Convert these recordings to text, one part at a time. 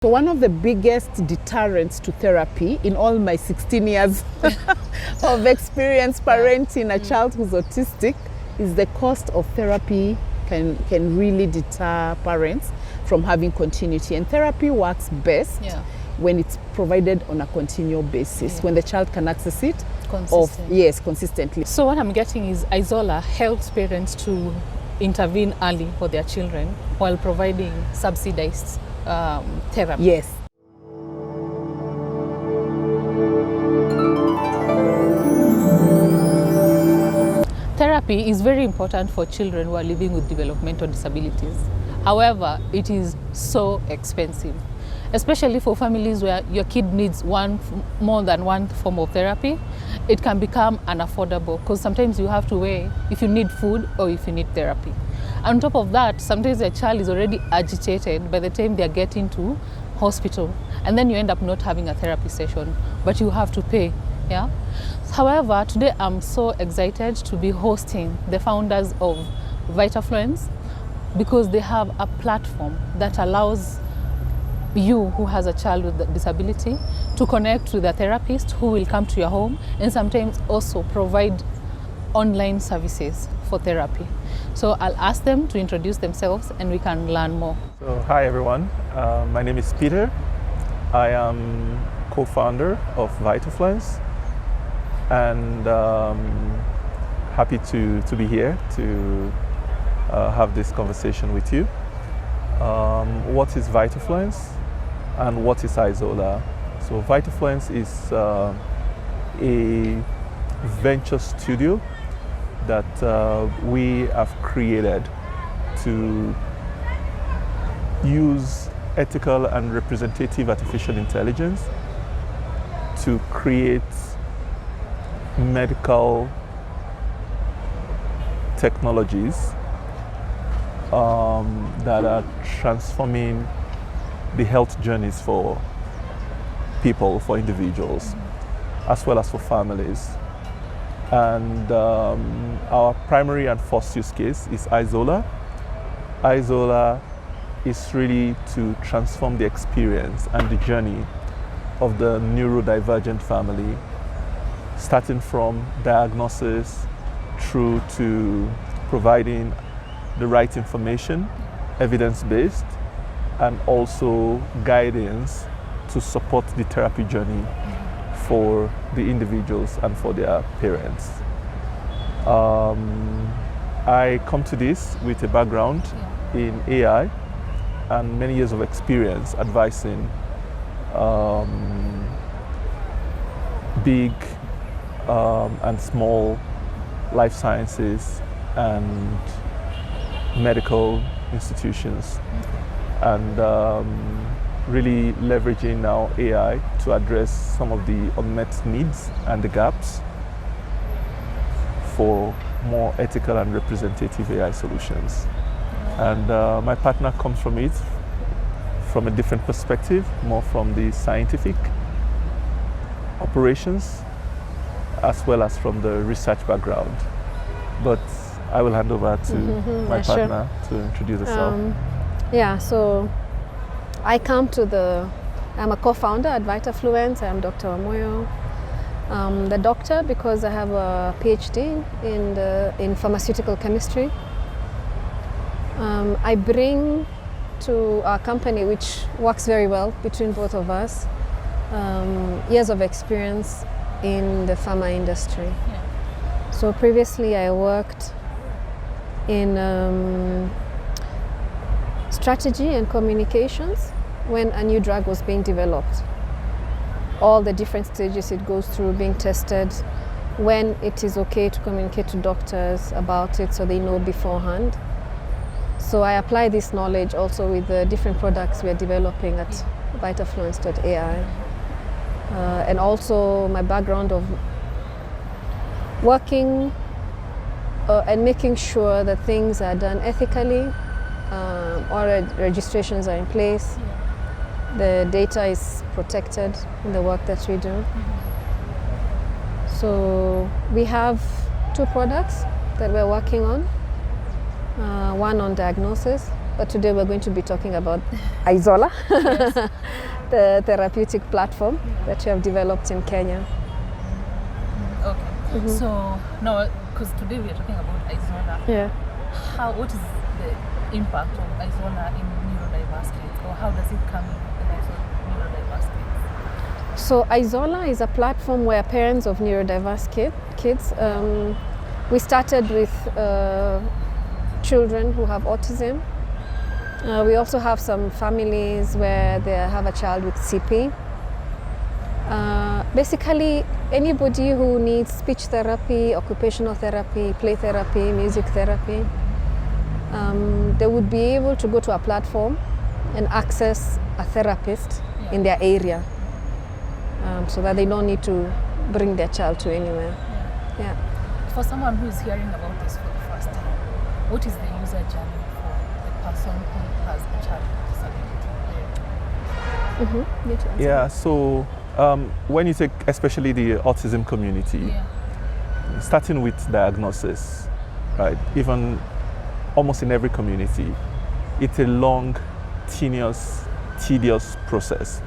So one of the biggest deterrents to therapy in all my 16 years of experience parenting a child who's autistic is the cost of therapy can really deter parents from having continuity. And therapy works best when it's provided on a continual basis, when the child can access it consistently. So what I'm getting is iZola helps parents to intervene early for their children while providing subsidized therapy. Yes. Therapy is very important for children who are living with developmental disabilities. However, it is so expensive, especially for families where your kid needs more than one form of therapy. It can become unaffordable because sometimes you have to weigh if you need food or if you need therapy. On top of that, sometimes the child is already agitated by the time they are getting to hospital, and then you end up not having a therapy session, but you have to pay. However, today I'm so excited to be hosting the founders of Vitafluence because they have a platform that allows you who has a child with a disability to connect with a therapist who will come to your home and sometimes also provide online services for therapy. So I'll ask them to introduce themselves and we can learn more. So hi everyone, my name is Peter. I am co-founder of Vitafluence and happy to be here to have this conversation with you. What is Vitafluence and what is iZola? So Vitafluence is a venture studio that we have created to use ethical and representative artificial intelligence to create medical technologies that are transforming the health journeys for people, for individuals, as well as for families. And our primary and first use case is iZola. iZola is really to transform the experience and the journey of the neurodivergent family, starting from diagnosis through to providing the right information, evidence-based, and also guidance to support the therapy journey for the individuals and for their parents. I come to this with a background in AI and many years of experience advising big and small life sciences and medical institutions, and really leveraging now AI to address some of the unmet needs and the gaps for more ethical and representative AI solutions. And my partner comes from it from a different perspective, more from the scientific operations as well as from the research background. But I will hand over to my partner to introduce herself. So I'm a co-founder at Vitafluence. I'm Dr. Omoyo. The doctor because I have a PhD in pharmaceutical chemistry. I bring to our company, which works very well between both of us, years of experience in the pharma industry. So previously I worked in strategy and communications when a new drug was being developed. All the different stages it goes through, being tested, when it is okay to communicate to doctors about it so they know beforehand. So I apply this knowledge also with the different products we are developing at Vitafluence.ai. And also my background of working and making sure that things are done ethically, all registrations are in place, the data is protected in the work that we do. So we have 2 products that we're working on. One on diagnosis but today we're going to be talking about iZola, the therapeutic platform that you have developed in Kenya. Okay. So now, because today we are talking about iZola, what is the impact of iZola in neurodiverse kids, or how does it come in the lives of neurodiverse kids? So iZola is a platform where parents of neurodiverse kids, we started with children who have autism. We also have some families where they have a child with CP. Basically, anybody who needs speech therapy, occupational therapy, play therapy, music therapy, they would be able to go to a platform and access a therapist in their area, so that they don't need to bring their child to anywhere. Yeah. For someone who is hearing about this for the first time, what is the user journey for the person who has a child with disability? Yeah, so when you take especially the autism community, starting with diagnosis, right? Even almost in every community, it's a long, tedious process.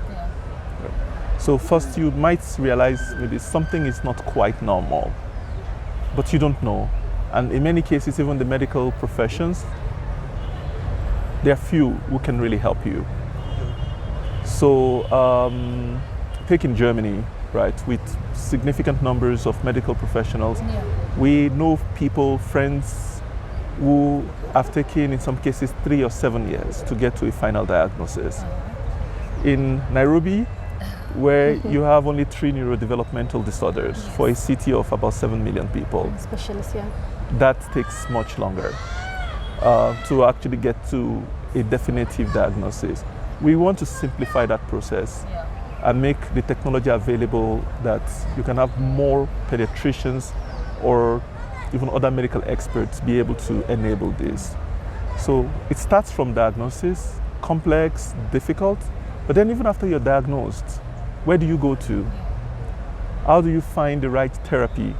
So first you might realize maybe something is not quite normal, but you don't know. And in many cases, even the medical professions, there are few who can really help you. So take in Germany, right, with significant numbers of medical professionals, we know people, friends, who have taken, in some cases, 3 or 7 years to get to a final diagnosis. In Nairobi, where you have only 3 neurodevelopmental disorders for a city of about 7 million people. Specialists, that takes much longer to actually get to a definitive diagnosis. We want to simplify that process and make the technology available that you can have more pediatricians or even other medical experts be able to enable this. So it starts from diagnosis, complex, difficult, but then even after you're diagnosed, where do you go to? How do you find the right therapy,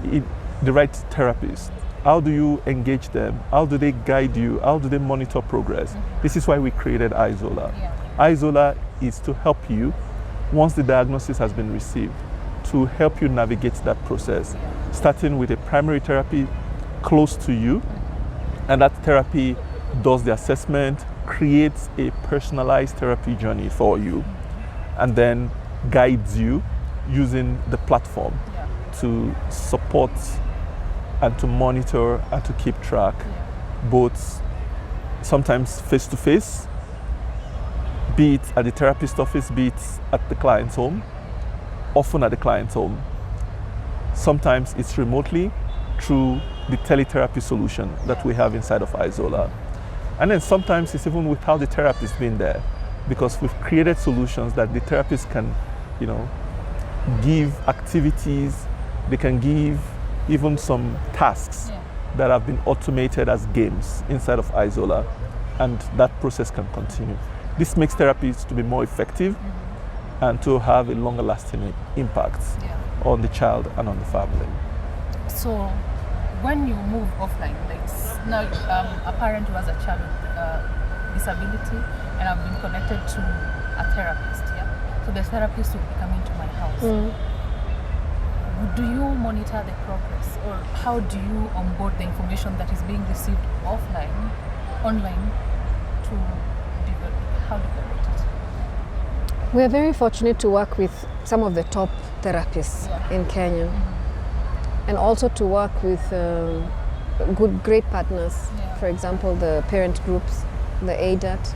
the right therapist? How do you engage them? How do they guide you? How do they monitor progress? This is why we created iZola. iZola is to help you, once the diagnosis has been received, to help you navigate that process, starting with a primary therapy close to you, and that therapy does the assessment, creates a personalized therapy journey for you, and then guides you using the platform to support and to monitor and to keep track, both sometimes face-to-face, be it at the therapist office, be it at the client's home, often at the client's home. Sometimes it's remotely through the teletherapy solution that we have inside of iZola. And then sometimes it's even without the therapist being there, because we've created solutions that the therapist can, give activities, they can give even some tasks that have been automated as games inside of iZola, and that process can continue. This makes therapies to be more effective and to have a longer lasting impact on the child and on the family. So when you move offline, like now a parent who has a child with disability and I've been connected to a therapist, so the therapist will be coming to my house. Do you monitor the progress, or how do you onboard the information that is being received online to develop? How do you develop it? We are very fortunate to work with some of the top therapists in Kenya, and also to work with great partners. For example, the parent groups, the ADAT.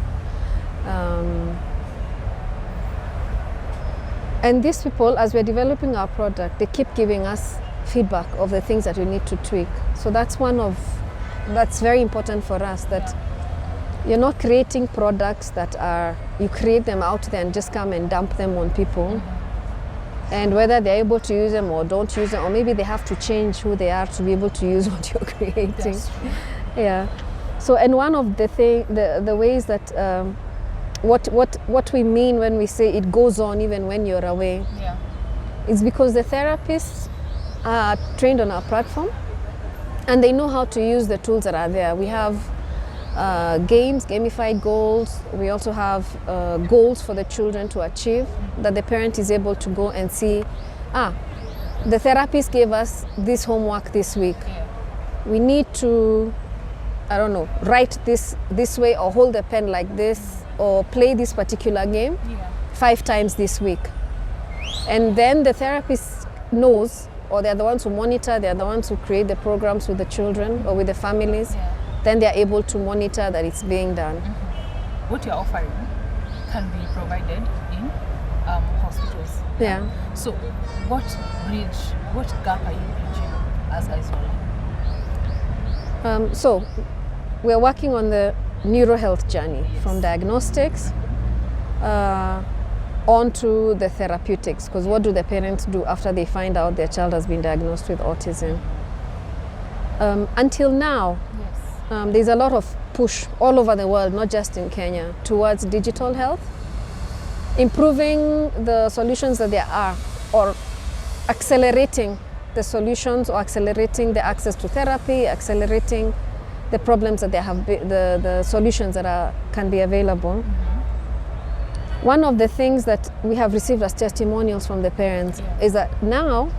And these people, as we're developing our product, they keep giving us feedback of the things that we need to tweak. So that's that's very important for us, that you're not creating products that you create them out there and just come and dump them on people. And whether they're able to use them or don't use them, or maybe they have to change who they are to be able to use what you're creating. So, and one of the ways that what we mean when we say it goes on even when you're away, is because the therapists are trained on our platform and they know how to use the tools that are there. We have games, gamified goals. We also have goals for the children to achieve, that the parent is able to go and see, the therapist gave us this homework this week. We need to, I don't know, write this way, or hold a pen like this, or play this particular game 5 times this week. And then the therapist knows, or they're the ones who monitor, they're the ones who create the programs with the children or with the families. Then they're able to monitor that it's being done. What you're offering can be provided in hospitals. Yeah. So what gap are you bridging as iZola? So we're working on the neuro health journey, from diagnostics onto the therapeutics, because what do the parents do after they find out their child has been diagnosed with autism? Until now, there's a lot of push all over the world, not just in Kenya, towards digital health, improving the solutions that there are, or accelerating the solutions, or accelerating the access to therapy, accelerating the problems that they have, the solutions that can be available. One of the things that we have received as testimonials from the parents is that now,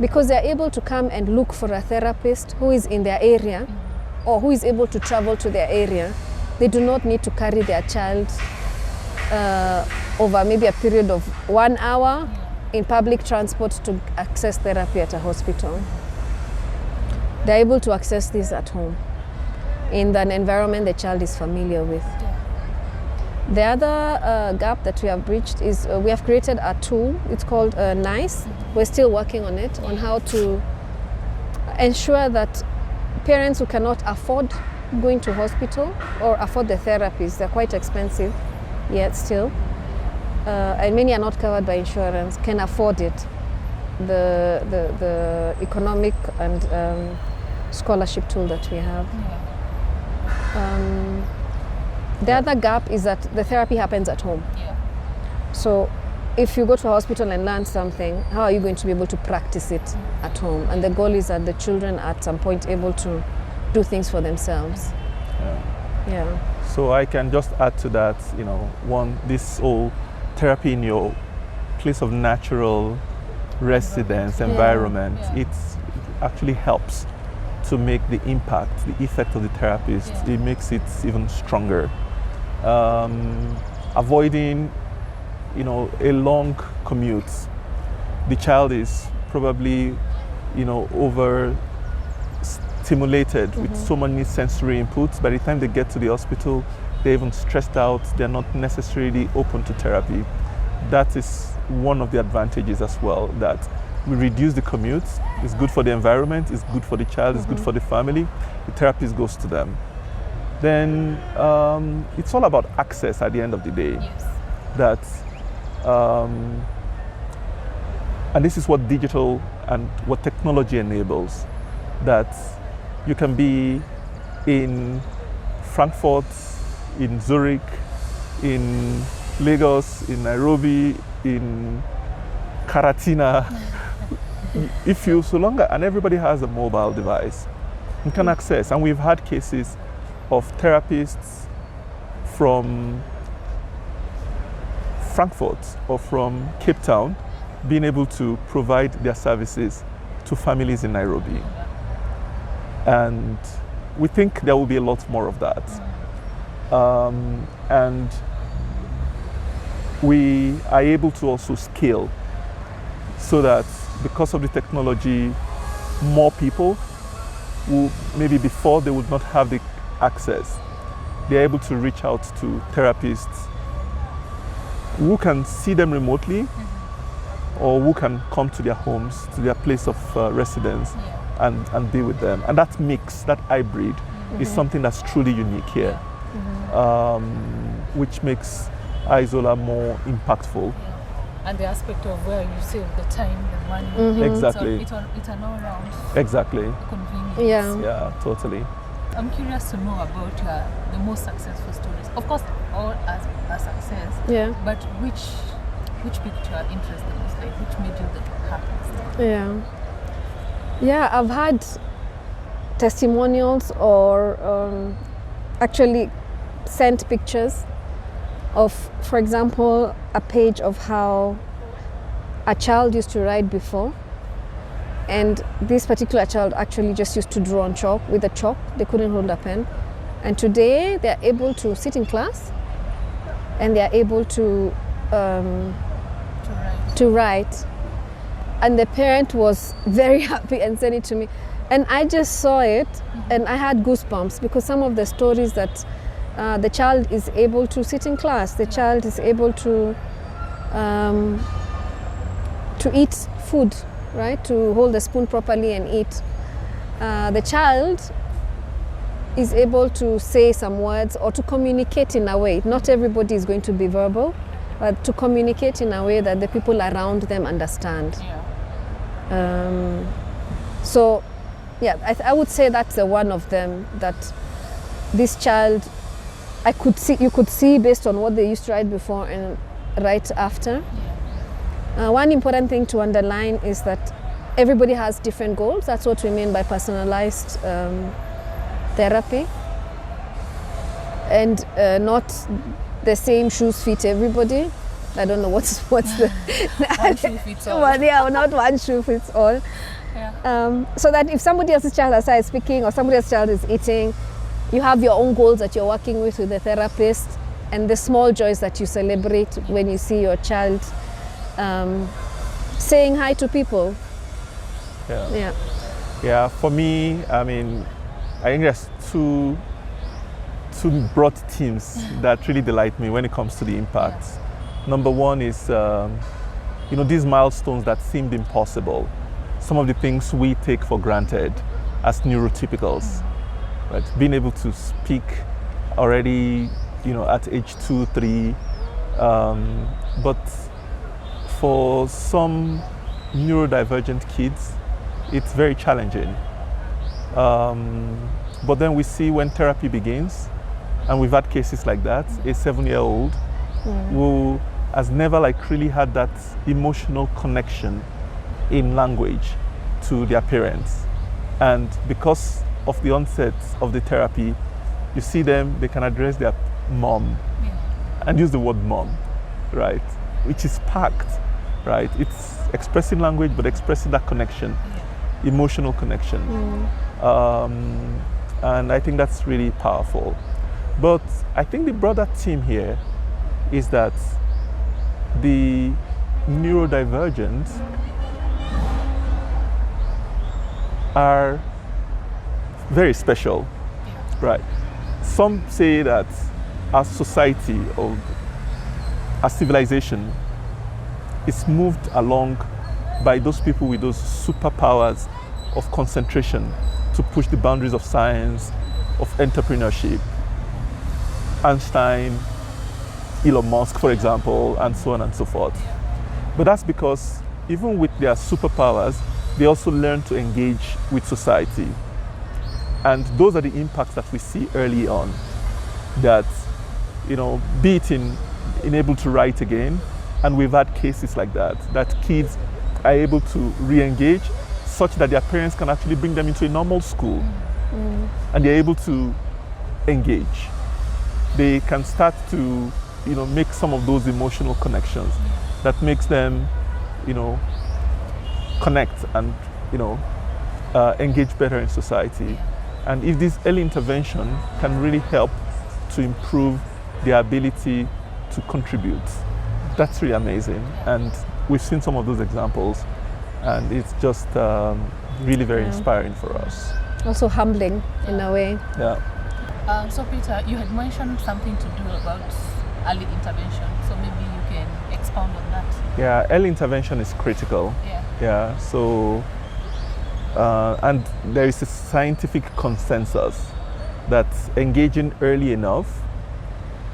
because they're able to come and look for a therapist who is in their area, or who is able to travel to their area, they do not need to carry their child over maybe a period of 1 hour in public transport to access therapy at a hospital. They're able to access this at home, in an environment the child is familiar with. The other gap that we have bridged is we have created a tool. It's called NICE. We're still working on it, on how to ensure that parents who cannot afford going to hospital or afford the therapies, they're quite expensive yet still, and many are not covered by insurance, can afford it. The economic and scholarship tool that we have. The other gap is that the therapy happens at home. So if you go to a hospital and learn something, how are you going to be able to practice it at home? And the goal is that the children at some point able to do things for themselves. So I can just add to that, this whole therapy in your place of natural residence, environment, it actually helps to make the impact, the effect of the therapist, it makes it even stronger. Avoiding, a long commute. The child is probably, over stimulated with so many sensory inputs. By the time they get to the hospital, they're even stressed out. They're not necessarily open to therapy. That is one of the advantages as well, that we reduce the commute. It's good for the environment, it's good for the child, it's good for the family. The therapist goes to them. Then it's all about access at the end of the day. That, and this is what digital and what technology enables, that you can be in Frankfurt, in Zurich, in Lagos, in Nairobi, in Karatina. And everybody has a mobile device, you can access. And we've had cases of therapists from Frankfurt or from Cape Town being able to provide their services to families in Nairobi. And we think there will be a lot more of that. And we are able to also scale, so that because of the technology, more people who maybe before they would not have the access, they're able to reach out to therapists who can see them remotely, or who can come to their homes, to their place of residence, and be with them. And that mix, that hybrid, is something that's truly unique here, which makes iZola more impactful. And the aspect of where you save the time, the money. Exactly. So it's an all-round convenience. Yeah, totally. I'm curious to know about the most successful stories. Of course, all as a success. But which piqued your interest the most? Like, which made you the happiest? Yeah, I've had testimonials or actually sent pictures of, for example, a page of how a child used to write before. And this particular child actually just used to draw on chalk with a chalk. They couldn't hold a pen. And today they're able to sit in class and they're able to write. And the parent was very happy and sent it to me. And I just saw it and I had goosebumps, because some of the stories that the child is able to sit in class, the child is able to eat food, right? To hold the spoon properly and eat. The child is able to say some words or to communicate in a way. Not everybody is going to be verbal, but to communicate in a way that the people around them understand. So, yeah, I would say that's one of them, that this child, you could see based on what they used to write before and write after. One important thing to underline is that everybody has different goals. That's what we mean by personalized therapy. And not the same shoes fit everybody. I don't know what's the one shoe fits all. Well, yeah, not one shoe fits all. So that if somebody else's child is speaking or somebody else's child is eating, you have your own goals that you're working with the therapist, and the small joys that you celebrate when you see your child saying hi to people. Yeah, for me, I mean, I think there's two broad themes that really delight me when it comes to the impact. Number one is, these milestones that seemed impossible. Some of the things we take for granted as neurotypicals, right? Being able to speak already, at age 2, 3, but for some neurodivergent kids, it's very challenging. But then we see when therapy begins, and we've had cases like that, a 7-year-old who has never really had that emotional connection in language to their parents. And because of the onset of the therapy, you see them, they can address their mom and use the word mom, right? Which is packed, right? It's expressing language, but expressing that connection, emotional connection. And I think that's really powerful. But I think the broader theme here is that the neurodivergent are very special, right? Some say that our society or our civilization is moved along by those people with those superpowers of concentration to push the boundaries of science, of entrepreneurship. Einstein, Elon Musk, for example, and so on and so forth. But that's because even with their superpowers, they also learn to engage with society. And those are the impacts that we see early on, that, be it in able to write again, and we've had cases like that kids are able to re-engage such that their parents can actually bring them into a normal school, and they're able to engage. They can start to, make some of those emotional connections that makes them, connect and, engage better in society. And if this early intervention can really help to improve their ability to contribute, that's really amazing. And we've seen some of those examples, and it's just really very inspiring for us. Also humbling in a way. So Peter, you had mentioned something to do about early intervention, so maybe you can expound on that. Yeah, early intervention is critical. So and there is a scientific consensus that engaging early enough,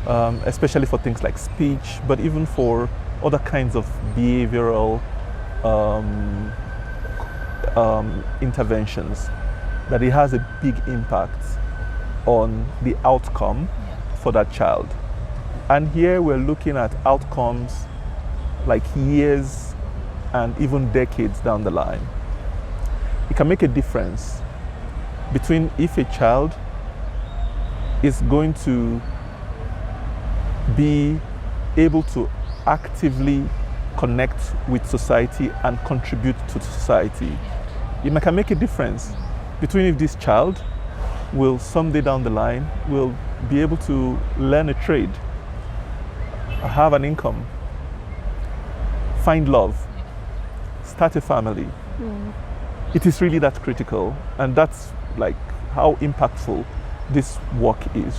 especially for things like speech, but even for other kinds of behavioral interventions, that it has a big impact on the outcome for that child. And here we're looking at outcomes like years and even decades down the line. It can make a difference between if a child is going to be able to actively connect with society and contribute to society. It can make a difference between if this child will someday down the line will be able to learn a trade, have an income, find love, start a family. It is really that critical, and that's like how impactful this work is.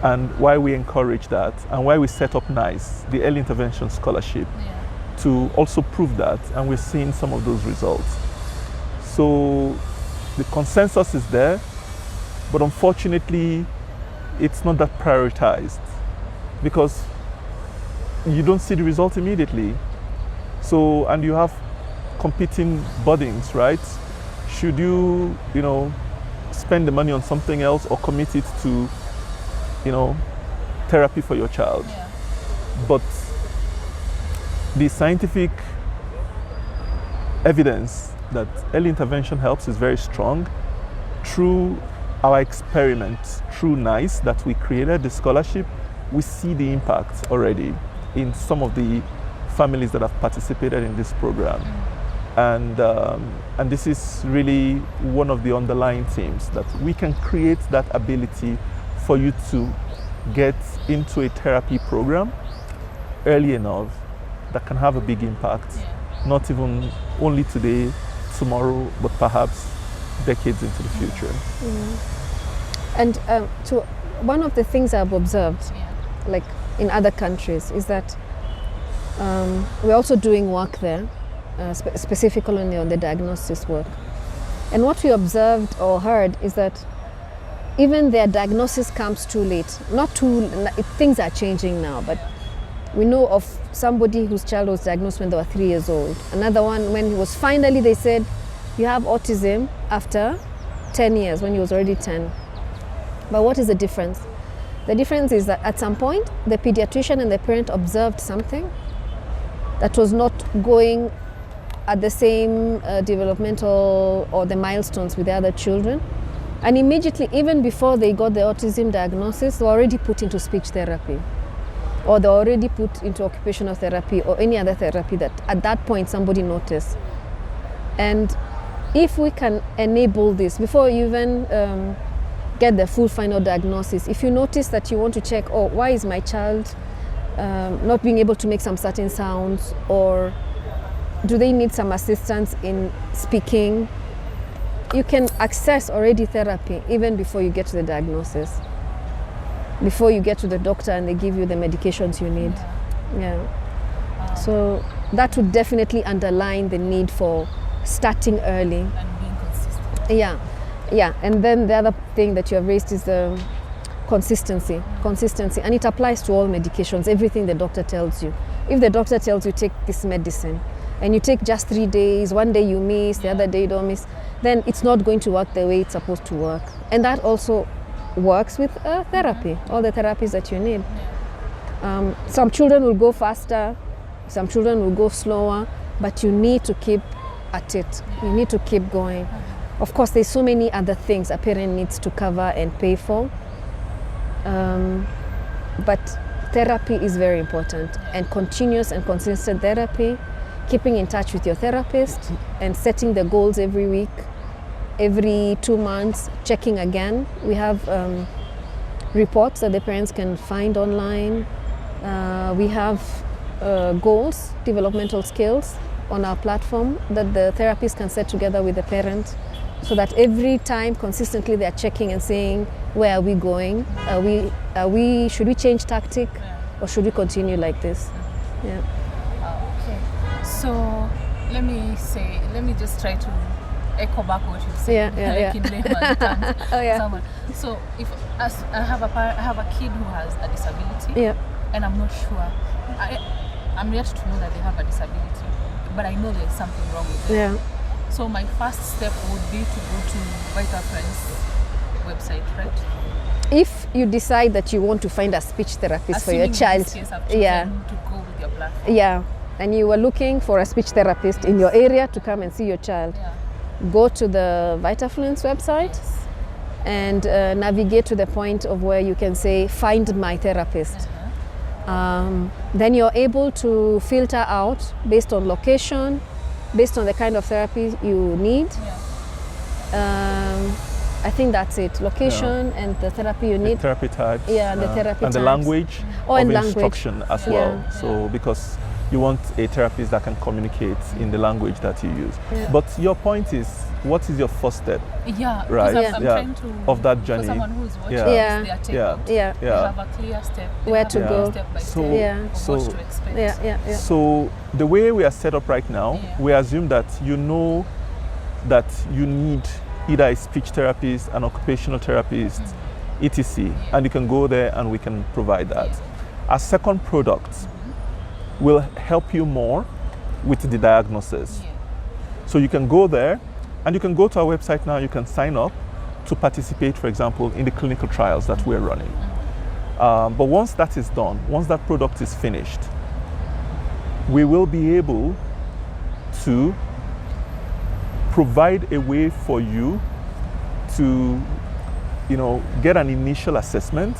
And why we encourage that, and why we set up NICE, the Early Intervention Scholarship, to also prove that, and we're seeing some of those results. So the consensus is there, but unfortunately, it's not that prioritized because you don't see the result immediately. So, and you have competing burdens, right? Should you, spend the money on something else or commit it to, therapy for your child? But the scientific evidence that early intervention helps is very strong. Through our experiments, through NICE that we created, the scholarship, we see the impact already in some of the families that have participated in this program. And this is really one of the underlying themes, that we can create that ability for you to get into a therapy program early enough that can have a big impact, not even only today, tomorrow, but perhaps decades into the future. And so one of the things I've observed, like in other countries, is that we're also doing work there, specifically on the diagnosis work. And what we observed or heard is that even their diagnosis comes too late. Things are changing now, but we know of somebody whose child was diagnosed when they were 3 years old. Another one, when he was finally, they said, you have autism after 10 years, when he was already 10. But what is the difference? The difference is that at some point, the pediatrician and the parent observed something that was not going at the same developmental or the milestones with the other children. And immediately, even before they got the autism diagnosis, they were already put into speech therapy, or they were already put into occupational therapy or any other therapy that at that point somebody noticed. And if we can enable this before you even get the full final diagnosis, if you notice that you want to check, why is my child not being able to make some certain sounds, or do they need some assistance in speaking, you can access already therapy even before you get to the diagnosis, before you get to the doctor and they give you the medications you need. So that would definitely underline the need for starting early And being consistent. And then the other thing that you have raised is the consistency, and it applies to all medications, everything the doctor tells you. If the doctor tells you take this medicine and you take just 3 days, one day you miss, the other day you don't miss, then it's not going to work the way it's supposed to work. And that also works with therapy, all the therapies that you need. Some children will go faster, some children will go slower, but you need to keep at it. You need to keep going. Of course, there's so many other things a parent needs to cover and pay for. But therapy is very important, and continuous and consistent therapy, keeping in touch with your therapist and setting the goals every week, every 2 months, checking again. We have reports that the parents can find online. We have goals, developmental skills on our platform that the therapist can set together with the parent, so that every time consistently they are checking and saying, where are we going? Should we change tactic, or should we continue like this? Okay. So let me just try to echo back what you said. Like in layman terms. So if I have a kid who has a disability, and I'm not sure, I'm yet to know that they have a disability, but I know there's something wrong with them. So my first step would be to go to Vitafluence website, right? If you decide that you want to find a speech therapist for your child, to go with your platform. And you were looking for a speech therapist in your area to come and see your child, go to the Vitafluence website, and navigate to the point of where you can say, find my therapist. Then you're able to filter out based on location, based on the kind of therapy you need. I think that's it. Location and the therapy you need. The therapy types. Yeah, the therapy and types. the language and of language. instruction as well. So because you want a therapist that can communicate in the language that you use. But your point is, what is your first step? Yeah, right? I'm trying to, of that journey. For someone who's watching Yeah. this, their take-home, they have a clear step. Where to go. Step by So, step of what to expect. So the way we are set up right now, we assume that you know that you need either a speech therapist, an occupational therapist, etc. And you can go there and we can provide that. Our second product will help you more with the diagnosis. So you can go there and you can go to our website now, you can sign up to participate, for example, in the clinical trials that we're running. But once that is done, once that product is finished, we will be able to provide a way for you to, get an initial assessment,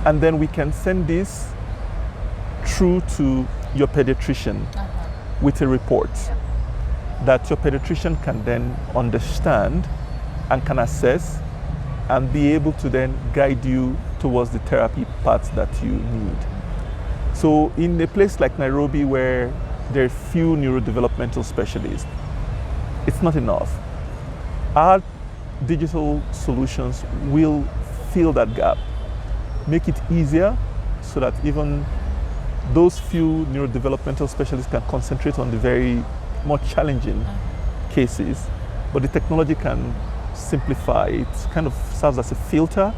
and then we can send this through to your pediatrician with a report that your pediatrician can then understand and can assess and be able to then guide you towards the therapy paths that you need. So in a place like Nairobi where there are few neurodevelopmental specialists, it's not enough. Our digital solutions will fill that gap, make it easier so that even those few neurodevelopmental specialists can concentrate on the very more challenging cases, but the technology can simplify. It kind of serves as a filter,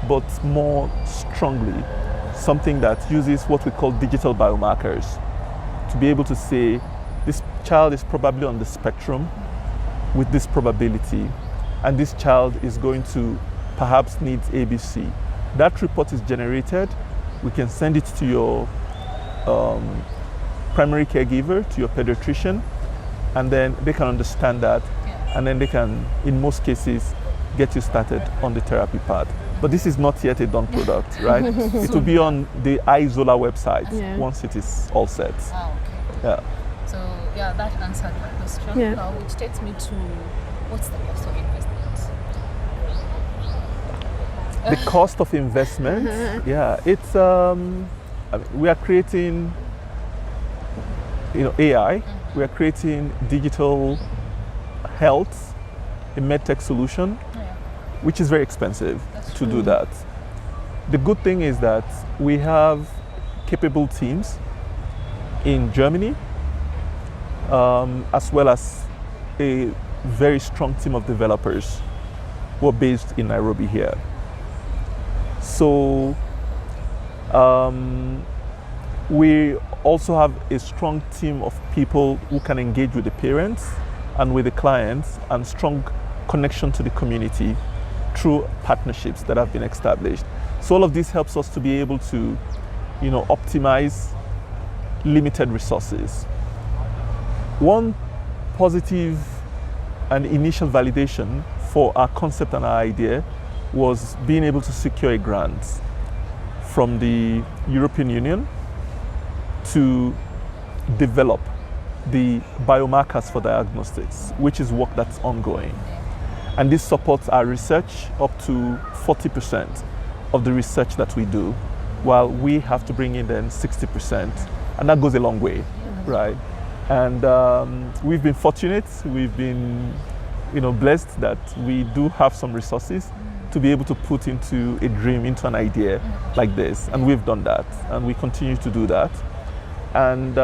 but more strongly, something that uses what we call digital biomarkers to be able to say, this child is probably on the spectrum with this probability, and this child is going to perhaps need ABC. That report is generated, we can send it to your primary caregiver, to your pediatrician, and then they can understand that, and then they can, in most cases, get you started on the therapy path. But this is not yet a done product, right? It will be on the iZola website once it is all set. Okay. So that answered my question, which takes me to what's the cost of investment? The cost of investment, it's we are creating, AI. We are creating digital health, a medtech solution, which is very expensive to do that. The good thing is that we have capable teams in Germany, as well as a very strong team of developers who are based in Nairobi here. So we also have a strong team of people who can engage with the parents and with the clients, and strong connection to the community through partnerships that have been established. So all of this helps us to be able to, optimize limited resources. One positive and initial validation for our concept and our idea was being able to secure a grant from the European Union to develop the biomarkers for diagnostics, which is work that's ongoing. And this supports our research up to 40% of the research that we do, while we have to bring in then 60%. And that goes a long way, right? And we've been fortunate, we've been blessed that we do have some resources to be able to put into a dream, into an idea like this. And we've done that, and we continue to do that. And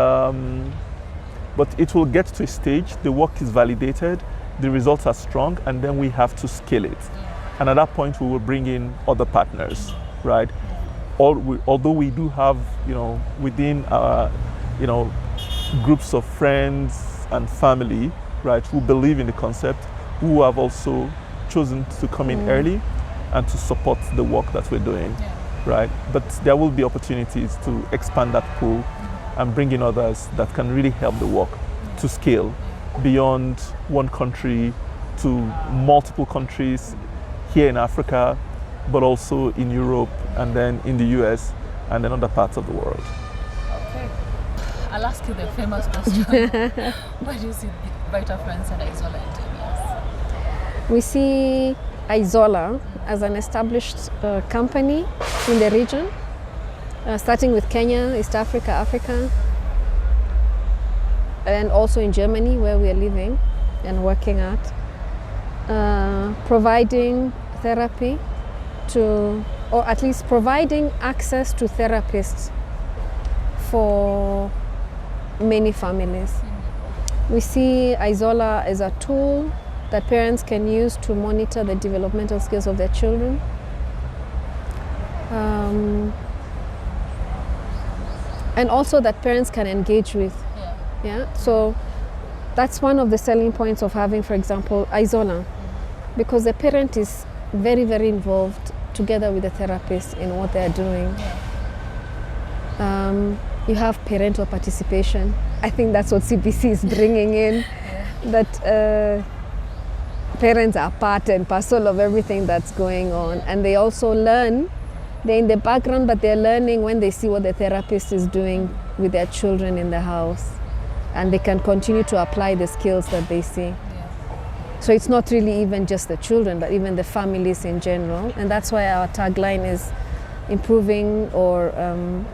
but it will get to a stage, the work is validated, the results are strong, and then we have to scale it. And at that point, we will bring in other partners, right? Although we do have, within our, groups of friends and family, right, who believe in the concept, who have also chosen to come in early and to support the work that we're doing, right? But there will be opportunities to expand that pool and bring in others that can really help the work to scale beyond one country to multiple countries here in Africa, but also in Europe and then in the US and then other parts of the world. Okay. I'll ask you the famous question. Where do you see Vitafluence and iZola in 10 years? We see iZola as an established company in the region, starting with Kenya, East Africa, Africa, and also in Germany, where we are living and working at, providing therapy to, or at least providing access to therapists for many families. We see iZola as a tool that parents can use to monitor the developmental skills of their children. And also that parents can engage with. Yeah. So that's one of the selling points of having, for example, iZola, because the parent is very, very involved together with the therapist in what they're doing. You have parental participation. I think that's what CPC is bringing in, that parents are part and parcel of everything that's going on. And they also learn, they're in the background, but they're learning when they see what the therapist is doing with their children in the house. And they can continue to apply the skills that they see. So it's not really even just the children, but even the families in general. And that's why our tagline is improving or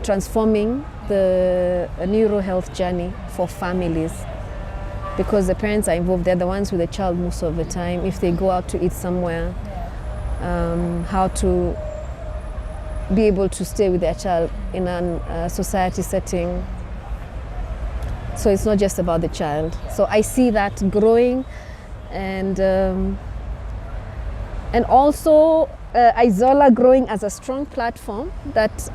transforming the neuro health journey for families. Because the parents are involved, they're the ones with the child most of the time. If they go out to eat somewhere, how to be able to stay with their child in a society setting. So it's not just about the child. So I see that growing, and also iZola growing as a strong platform that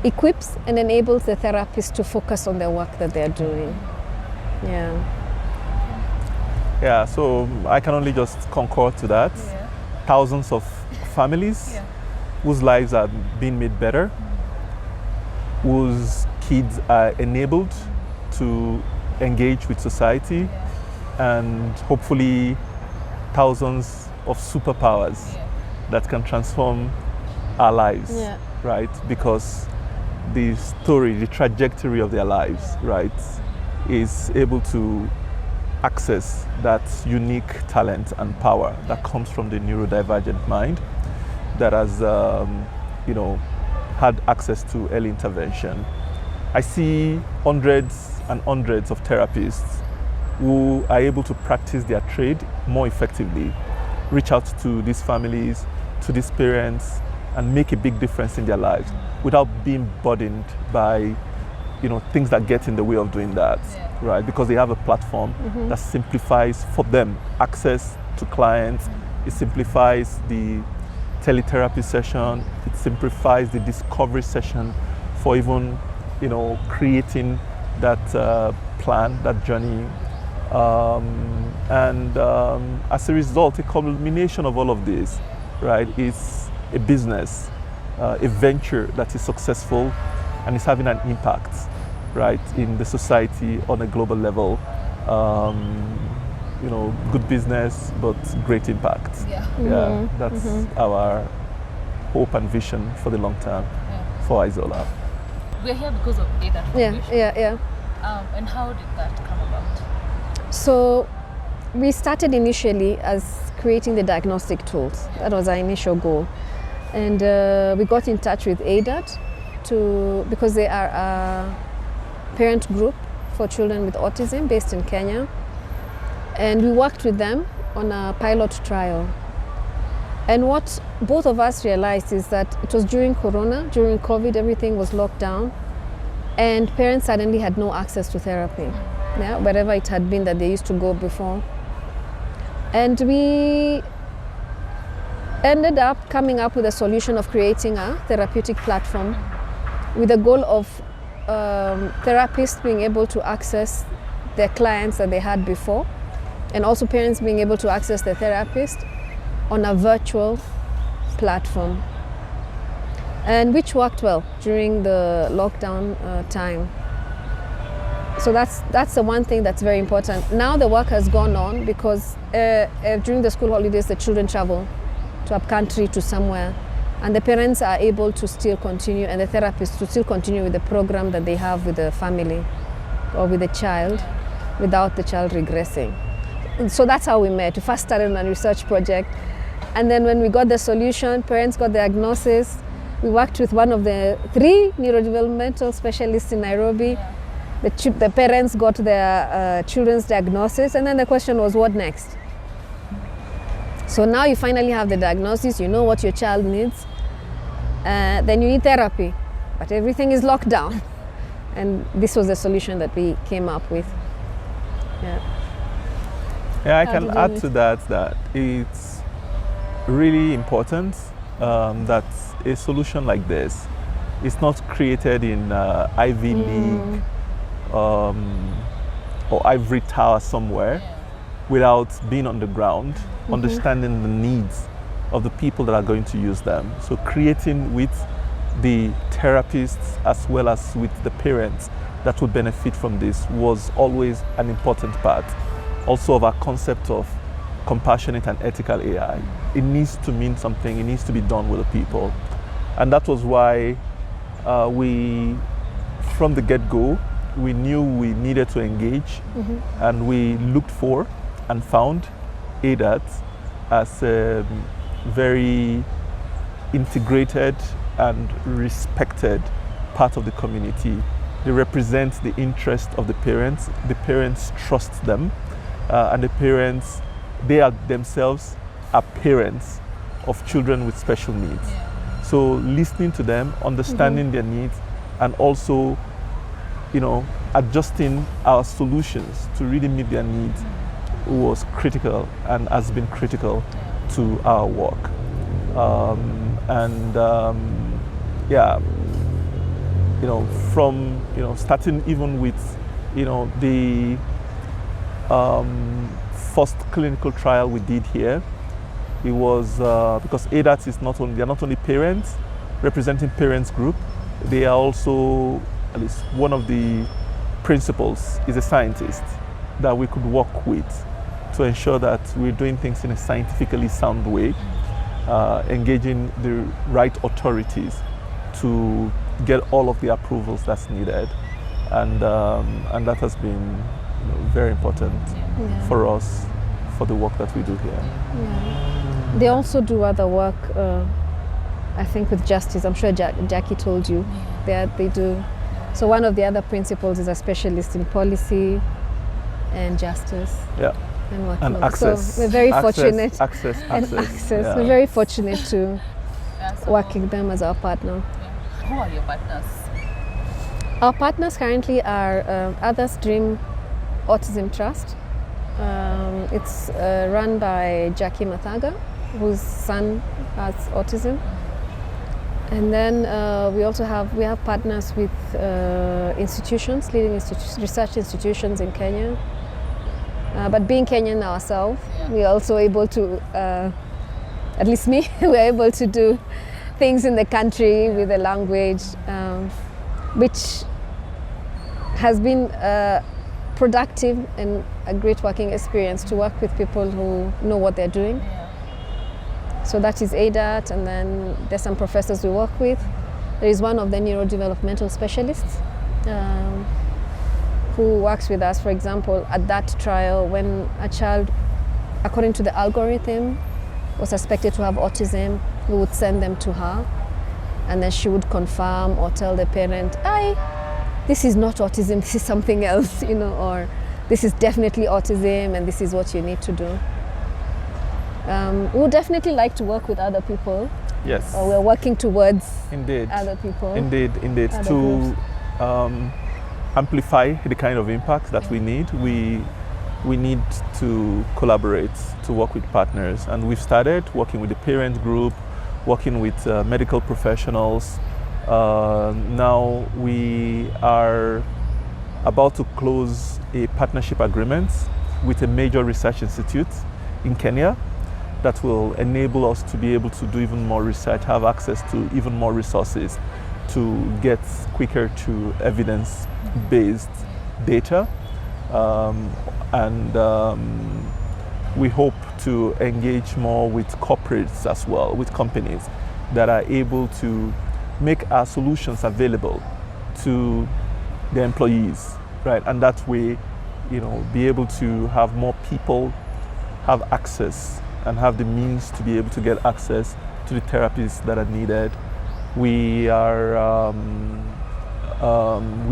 equips and enables the therapists to focus on the work that they're doing. Yeah, so I can only just concur to that. Thousands of families whose lives are being made better, whose kids are enabled to engage with society, and hopefully thousands of superpowers that can transform our lives, right? Because the story, the trajectory of their lives, right, is able to access that unique talent and power that comes from the neurodivergent mind that has, had access to early intervention. I see hundreds and hundreds of therapists who are able to practice their trade more effectively, reach out to these families, to these parents, and make a big difference in their lives without being burdened by, things that get in the way of doing that, right? Because they have a platform that simplifies for them access to clients. It simplifies the teletherapy session. It simplifies the discovery session for even, creating that plan, that journey. As a result, a culmination of all of this, right, is a business, a venture that is successful and is having an impact, right, in the society on a global level. Good business, but great impact. That's our hope and vision for the long term for iZola. We're here because of that foundation. And how did that come about? So we started initially as creating the diagnostic tools. That was our initial goal. And we got in touch with ADAT because they are a parent group for children with autism based in Kenya. And we worked with them on a pilot trial. And what both of us realized is that it was during Corona, during COVID, everything was locked down, and parents suddenly had no access to therapy, wherever it had been that they used to go before. And we ended up coming up with a solution of creating a therapeutic platform with the goal of therapists being able to access their clients that they had before, and also parents being able to access the therapist on a virtual platform, and which worked well during the lockdown time. So that's the one thing that's very important. Now the work has gone on because during the school holidays the children travel to up country to somewhere, and the parents are able to still continue, and the therapists to still continue with the program that they have with the family or with the child without the child regressing. So that's how we met. We first started on a research project, and then when we got the solution, parents got the diagnosis. We worked with one of the 3 neurodevelopmental specialists in Nairobi. The parents got their children's diagnosis, and then the question was, what next? So now you finally have the diagnosis, you know what your child needs, then you need therapy, but everything is locked down. And this was the solution that we came up with. Yeah, I can add to that it's really important that a solution like this is not created in Ivy League or ivory tower somewhere without being on the ground, understanding the needs of the people that are going to use them. So creating with the therapists as well as with the parents that would benefit from this was always an important part also of our concept of compassionate and ethical AI. It needs to mean something, it needs to be done with the people. And that was why we, from the get-go, we knew we needed to engage, and we looked for and found ADAT as a very integrated and respected part of the community. They represent the interest of the parents trust them, and the parents, they are themselves are parents of children with special needs. So listening to them, understanding their needs, and also, adjusting our solutions to really meet their needs was critical and has been critical to our work. From starting even with the first clinical trial we did here, it was because ADAT is they're not only parents representing parents group, they are also, at least one of the principals is a scientist that we could work with to ensure that we're doing things in a scientifically sound way, engaging the right authorities to get all of the approvals that's needed, and that has been very important for us for the work that we do here. They also do other work, I think, with justice. I'm sure Jackie told you that they do. So one of the other principals is a specialist in policy and justice. And access. So we're very fortunate. Access. Yeah. We're very fortunate to work with them as our partner. Who are your partners? Our partners currently are Others Dream Autism Trust. It's run by Jackie Mathaga, whose son has autism. And then we also have partners with institutions, leading research institutions in Kenya. But being Kenyan ourselves, we are also able to, at least me, we're able to do things in the country with the language, which has been productive and a great working experience to work with people who know what they're doing. So that is ADAT, and then there's some professors we work with. There is one of the neurodevelopmental specialists who works with us. For example, at that trial, when a child, according to the algorithm, was suspected to have autism, we would send them to her, and then she would confirm or tell the parent, this is not autism, this is something else, or this is definitely autism and this is what you need to do. We would definitely like to work with other people. Yes. We're working towards Indeed. Other people. Indeed. Other to amplify the kind of impact that we need, we need to collaborate, to work with partners. And we've started working with the parent group, working with medical professionals. Now we are about to close a partnership agreement with a major research institute in Kenya that will enable us to be able to do even more research, have access to even more resources to get quicker to evidence-based data, and we hope to engage more with corporates as well, with companies that are able to make our solutions available to the employees, right? And that way, be able to have more people have access and have the means to be able to get access to the therapies that are needed. We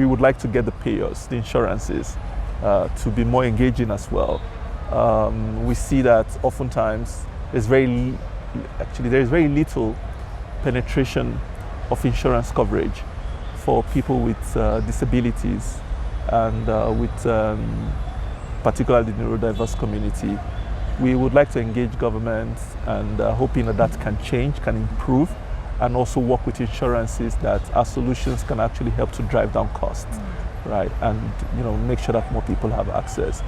would like to get the payers, the insurances, to be more engaging as well. We see that oftentimes there's very little penetration of insurance coverage for people with disabilities and with particularly the neurodiverse community. We would like to engage governments and hoping that can change, can improve, and also work with insurances that our solutions can actually help to drive down costs, right? And make sure that more people have access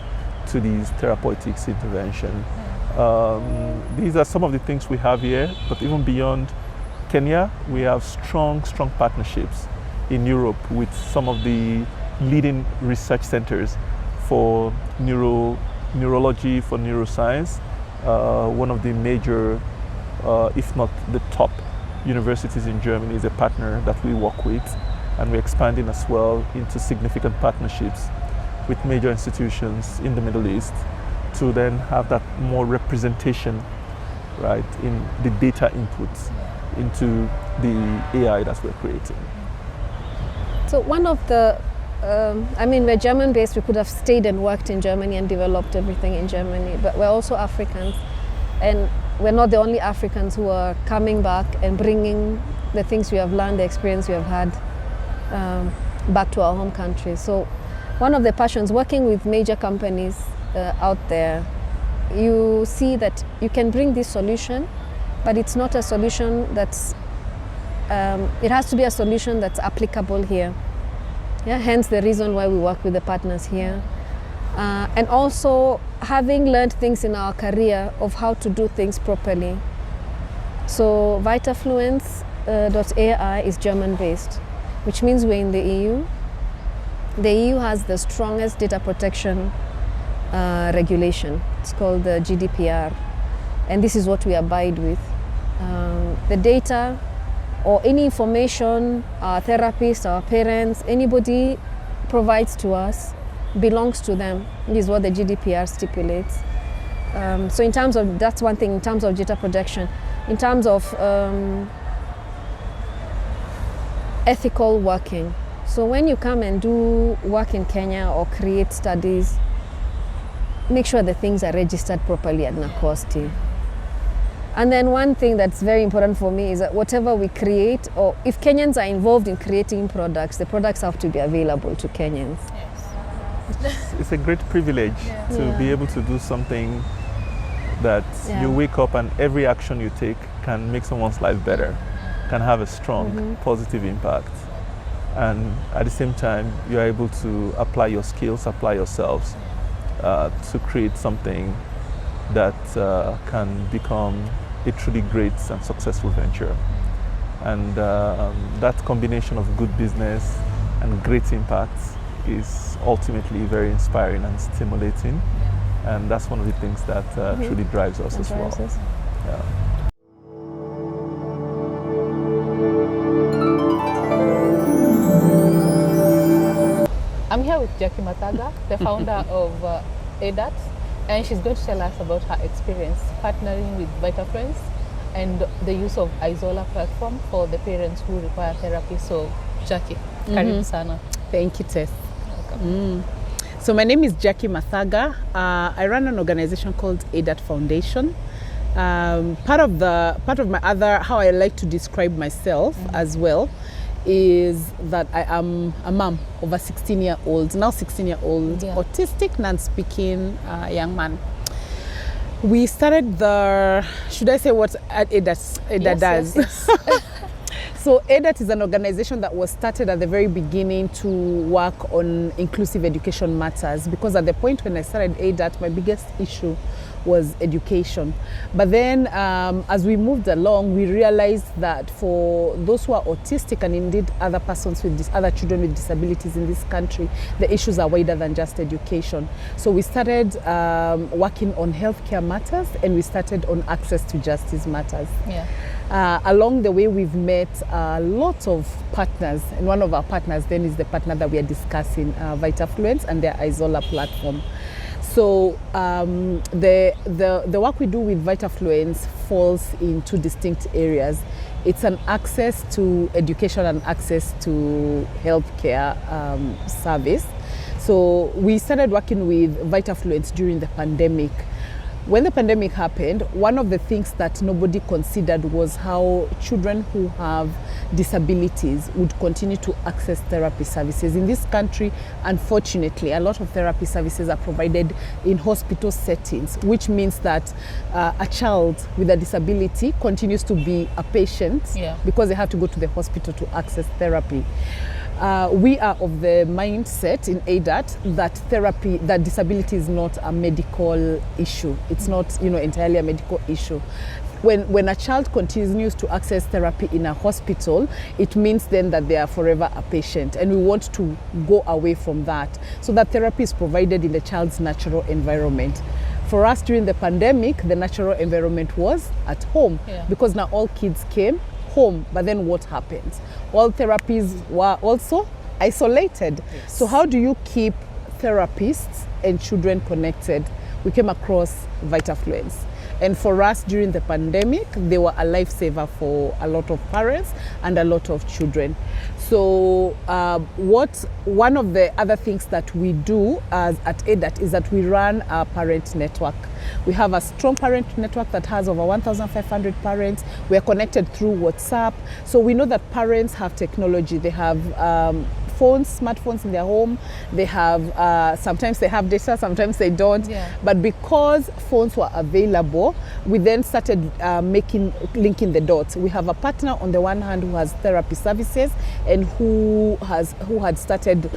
to these therapeutics intervention. These are some of the things we have here, but even beyond Kenya, we have strong partnerships in Europe with some of the leading research centers for neurology, for neuroscience. One of the major, if not the top universities in Germany is a partner that we work with, and we're expanding as well into significant partnerships with major institutions in the Middle East to then have that more representation, right, in the data inputs into the AI that we're creating. So one of the, we're German-based, we could have stayed and worked in Germany and developed everything in Germany, but we're also Africans, and we're not the only Africans who are coming back and bringing the things we have learned, the experience we have had back to our home country. So one of the passions, working with major companies out there, you see that you can bring this solution, but it's not a solution that's, it has to be a solution that's applicable here. Yeah, hence the reason why we work with the partners here. And also having learned things in our career of how to do things properly. So Vitafluence.ai is German-based, which means we're in the EU. The EU has the strongest data protection regulation. It's called the GDPR, and this is what we abide with. The data or any information our therapists, our parents, anybody provides to us belongs to them. This is what the GDPR stipulates. So in terms of, that's one thing, in terms of data protection. In terms of ethical working. So when you come and do work in Kenya or create studies, make sure the things are registered properly at NACOSTI. And then one thing that's very important for me is that whatever we create, or if Kenyans are involved in creating products, the products have to be available to Kenyans. Yes. It's a great privilege to be able to do something that you wake up and every action you take can make someone's life better, can have a strong positive impact. And at the same time, you're able to apply your skills, apply yourselves to create something that can become a truly great and successful venture. And that combination of good business and great impact is ultimately very inspiring and stimulating. And that's one of the things that truly drives us as well. Yeah. I'm here with Jackie Mathaga, the founder of ADAT, and she's going to tell us about her experience partnering with Vitafluence and the use of iZola platform for the parents who require therapy. So, Jackie, karibu sana. Thank you, Tess. Welcome. So my name is Jackie Mathaga. I run an organization called ADAT Foundation. Part of my other, how I like to describe myself as well, is that I am a mom of a 16-year-old, autistic, non-speaking young man. We started should I say what ADAT does? Yes. So ADAT is an organization that was started at the very beginning to work on inclusive education matters, because at the point when I started ADAT, my biggest issue was education. But then as we moved along, we realized that for those who are autistic and indeed other persons with other children with disabilities in this country, the issues are wider than just education. So we started working on healthcare matters, and we started on access to justice matters. Along the way, we've met a lot of partners, and one of our partners then is the partner that we are discussing, Vitafluence and their iZola platform. So the work we do with Vitafluence falls in two distinct areas. It's an access to education and access to healthcare service. So we started working with Vitafluence during the pandemic. When the pandemic happened, one of the things that nobody considered was how children who have disabilities would continue to access therapy services. In this country, unfortunately, a lot of therapy services are provided in hospital settings, which means that a child with a disability continues to be a patient because they have to go to the hospital to access therapy. We are of the mindset in ADAT that disability is not a medical issue. It's not, entirely a medical issue. When a child continues to access therapy in a hospital, it means then that they are forever a patient, and we want to go away from that so that therapy is provided in the child's natural environment. For us during the pandemic, the natural environment was at home because now all kids came home. But then what happens? All therapies were also isolated. So how do you keep therapists and children connected? We came across Vitafluence. And for us during the pandemic, they were a lifesaver for a lot of parents and a lot of children. So one of the other things that we do at ADAT is that we run a parent network. We have a strong parent network that has over 1,500 parents. We are connected through WhatsApp. So we know that parents have technology. They have smartphones in their home. They have, sometimes they have data, sometimes they don't. But because phones were available, we then started linking the dots. We have a partner on the one hand who has therapy services and who had started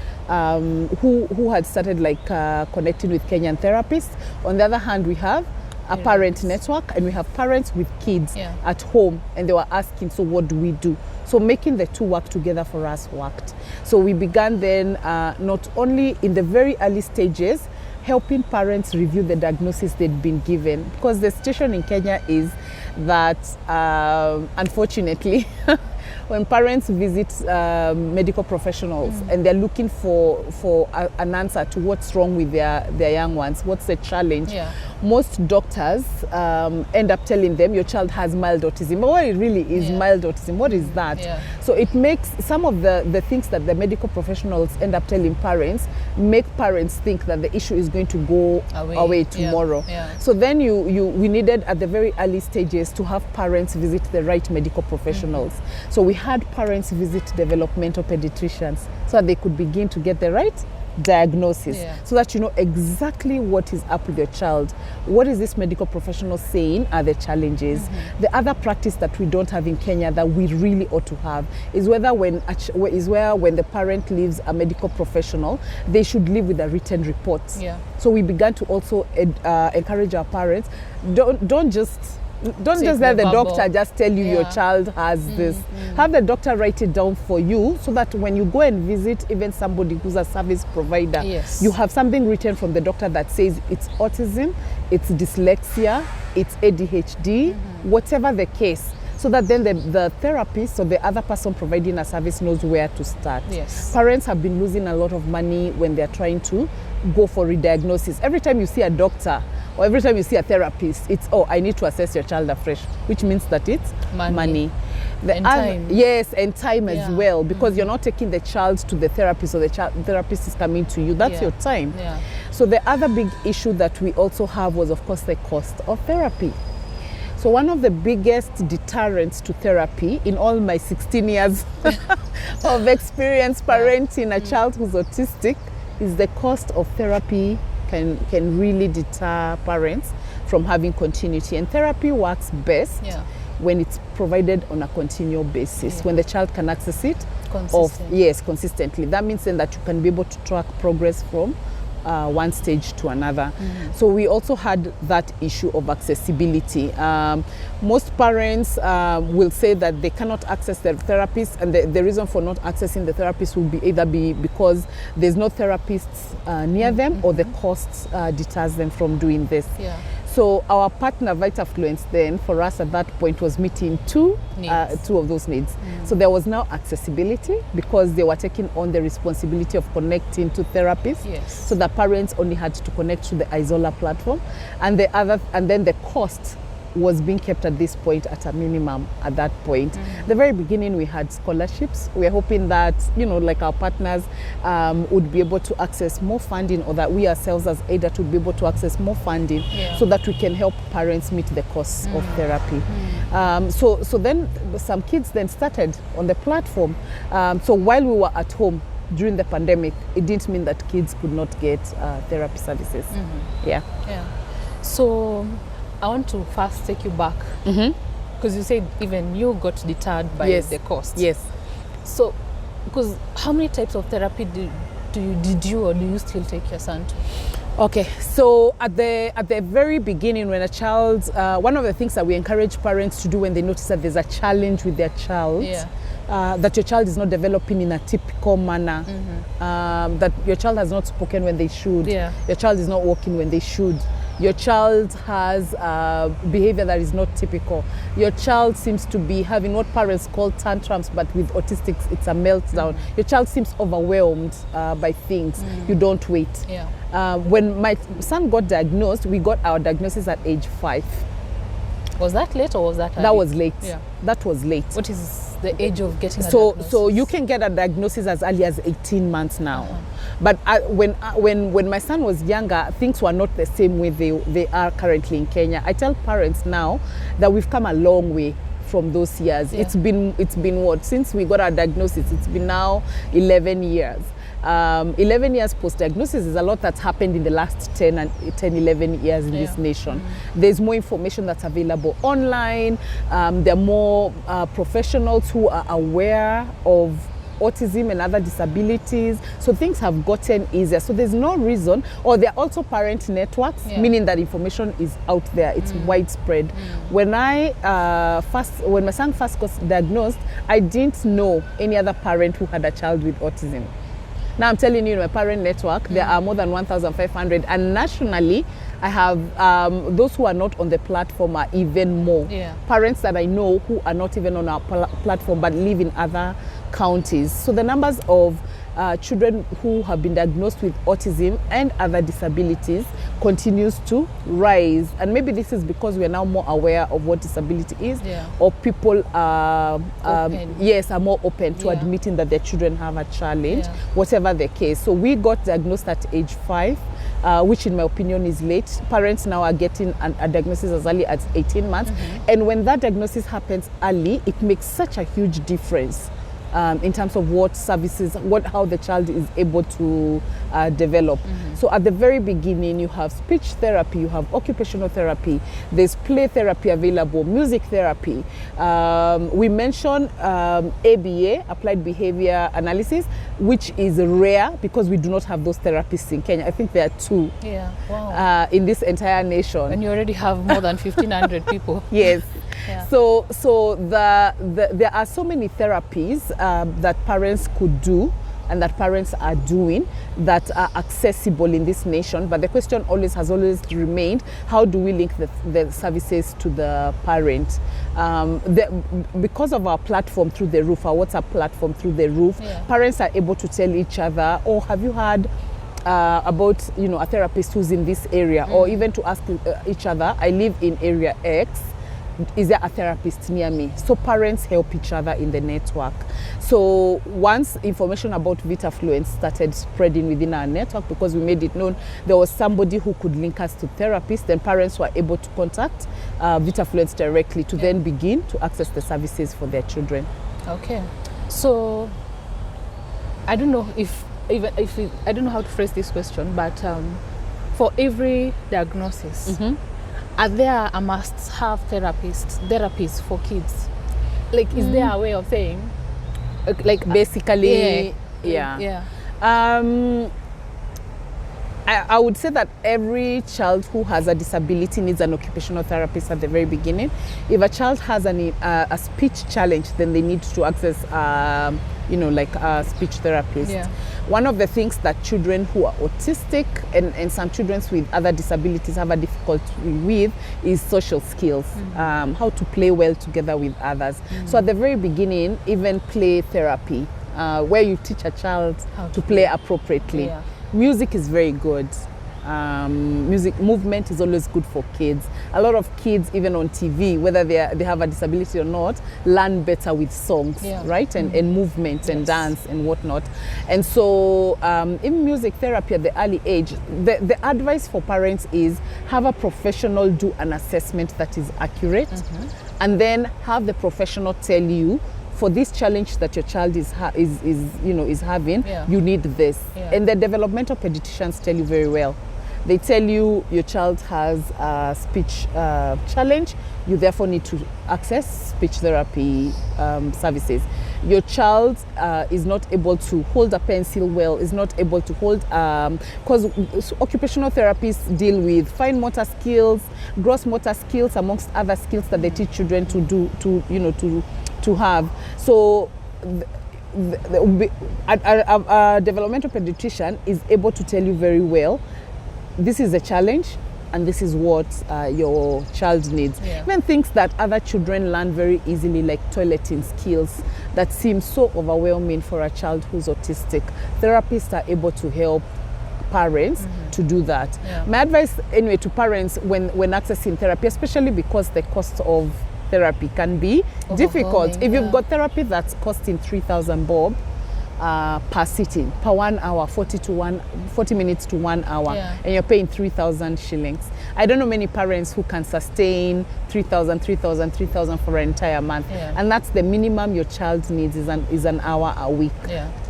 connecting with Kenyan therapists. On the other hand, we have a parent network, and we have parents with kids at home, and they were asking, so what do we do? So making the two work together for us worked. So we began then not only in the very early stages helping parents review the diagnosis they'd been given, because the situation in Kenya is that unfortunately when parents visit medical professionals and they're looking for an answer to what's wrong with their young ones, what's the challenge, most doctors end up telling them your child has mild autism. But what it really is mild autism, what is that? So it makes some of the things that the medical professionals end up telling parents make parents think that the issue is going to go away tomorrow. So then we needed at the very early stages to have parents visit the right medical professionals. So we had parents visit developmental pediatricians so that they could begin to get the right diagnosis, so that you know exactly what is up with your child. What is this medical professional saying are the challenges? The other practice that we don't have in Kenya that we really ought to have is when the parent leaves a medical professional, they should leave with a written report. So we began to also encourage our parents, don't just let the doctor just tell you your child has this. Have the doctor write it down for you, so that when you go and visit even somebody who's a service provider, you have something written from the doctor that says it's autism, it's dyslexia, it's ADHD, whatever the case, so that then the therapist or the other person providing a service knows where to start. Parents have been losing a lot of money when they're trying to go for re-diagnosis. Every time you see a doctor or every time you see a therapist, it's, I need to assess your child afresh, which means that it's money. And time. Yes, and time as well, because you're not taking the child to the therapist, or the therapist is coming to you. That's your time. So the other big issue that we also have was, of course, the cost of therapy. So one of the biggest deterrents to therapy in all my 16 years of experience parenting a child who's autistic is the cost of therapy can really deter parents from having continuity. And therapy works best when it's provided on a continual basis, when the child can access it consistently. That means then that you can be able to track progress from one stage to another. So we also had that issue of accessibility. Most parents will say that they cannot access their therapist, and the reason for not accessing the therapist will be either because there's no therapists near them, or the costs deters them from doing this. Yeah. So our partner Vitafluence then for us at that point was meeting two of those needs. So there was now accessibility, because they were taking on the responsibility of connecting to therapists. Yes. So the parents only had to connect to the iZola platform, and then the cost was being kept at this point at a minimum at that point. The very beginning we had scholarships. We are hoping that, like our partners would be able to access more funding, or that we ourselves as AIDA would be able to access more funding, so that we can help parents meet the costs of therapy. So then some kids then started on the platform. So while we were at home during the pandemic, it didn't mean that kids could not get therapy services. Yeah. So I want to first take you back, because you said even you got deterred by the cost. Yes. So, because how many types of therapy did you or do you still take your son to? Okay, so at the very beginning, when a child, one of the things that we encourage parents to do when they notice that there's a challenge with their child, that your child is not developing in a typical manner, that your child has not spoken when they should, your child is not walking when they should, your child has behavior that is not typical, your child seems to be having what parents call tantrums, but with autistics it's a meltdown, your child seems overwhelmed by things, you don't wait. When my son got diagnosed, we got our diagnosis at age 5. Was that late or was that early? That was late. That was late. What is the age of getting a diagnosis? So you can get a diagnosis as early as 18 months now. But when my son was younger, things were not the same way they are currently in Kenya. I tell parents now that we've come a long way from those years. It's been what, since we got our diagnosis, it's been now 11 years. 11 years post-diagnosis is a lot that's happened in the last 11 years in this nation. There's more information that's available online. There are more professionals who are aware of autism and other disabilities. So things have gotten easier. So there's no reason, or there are also parent networks, meaning that information is out there. It's widespread. When my son first got diagnosed, I didn't know any other parent who had a child with autism. Now I'm telling you, in my parent network, there are more than 1,500, and nationally, I have those who are not on the platform are even more. Parents that I know who are not even on our platform but live in other counties. So the numbers of children who have been diagnosed with autism and other disabilities continues to rise. And maybe this is because we are now more aware of what disability is, or people are more open to admitting that their children have a challenge, whatever the case. So we got diagnosed at age 5, which in my opinion is late. Parents now are getting a diagnosis as early as 18 months. And when that diagnosis happens early, it makes such a huge difference in terms of what services, how the child is able to develop. So at the very beginning, you have speech therapy, you have occupational therapy, there's play therapy available, music therapy. We mentioned ABA, applied behavior analysis, which is rare because we do not have those therapists in Kenya. I think there are 2 in this entire nation. And you already have more than 1,500 people. Yes. So there are so many therapies that parents could do and that parents are doing that are accessible in this nation. But the question has always remained, how do we link the services to the parent? Because of our platform Through the Roof, our WhatsApp platform Through the Roof, parents are able to tell each other, oh, have you heard about a therapist who's in this area? Or even to ask each other, I live in area X, is there a therapist near me? So parents help each other in the network. So once information about Vitafluence started spreading within our network, because we made it known there was somebody who could link us to therapists, then parents were able to contact Vitafluence directly to then begin to access the services for their children. Okay. So I don't know I don't know how to phrase this question, but for every diagnosis, are there a must-have therapies for kids? Like, is there a way of saying, like basically, I would say that every child who has a disability needs an occupational therapist at the very beginning. If a child has a speech challenge, then they need to access, like a speech therapist. Yeah. One of the things that children who are autistic and some children with other disabilities have a difficulty with is social skills, how to play well together with others. So at the very beginning, even play therapy, where you teach a child how to play appropriately. Yeah. Music is very good. Music movement is always good for kids. A lot of kids, even on TV, whether they have a disability or not, learn better with songs, right? And movement and dance and whatnot. And so in music therapy at the early age, the advice for parents is have a professional do an assessment that is accurate, and then have the professional tell you, for this challenge that your child is having, you need this. And the developmental pediatricians tell you very well. They tell you your child has a speech challenge, you therefore need to access speech therapy services. Your child is not able to hold a pencil well, is not able to hold, because occupational therapists deal with fine motor skills, gross motor skills, amongst other skills that they teach children to have. So a developmental pediatrician is able to tell you very well, this is a challenge and this is what your child needs. Even things that other children learn very easily, like toileting skills, that seem so overwhelming for a child who's autistic. Therapists are able to help parents to do that. My advice anyway to parents when accessing therapy, especially because the cost of therapy can be difficult. If you've got therapy that's costing 3,000 bob per sitting, per 1 hour, 40 minutes to 1 hour, and you're paying 3,000 shillings. I don't know many parents who can sustain 3,000 for an entire month. And that's the minimum your child needs, is an hour a week.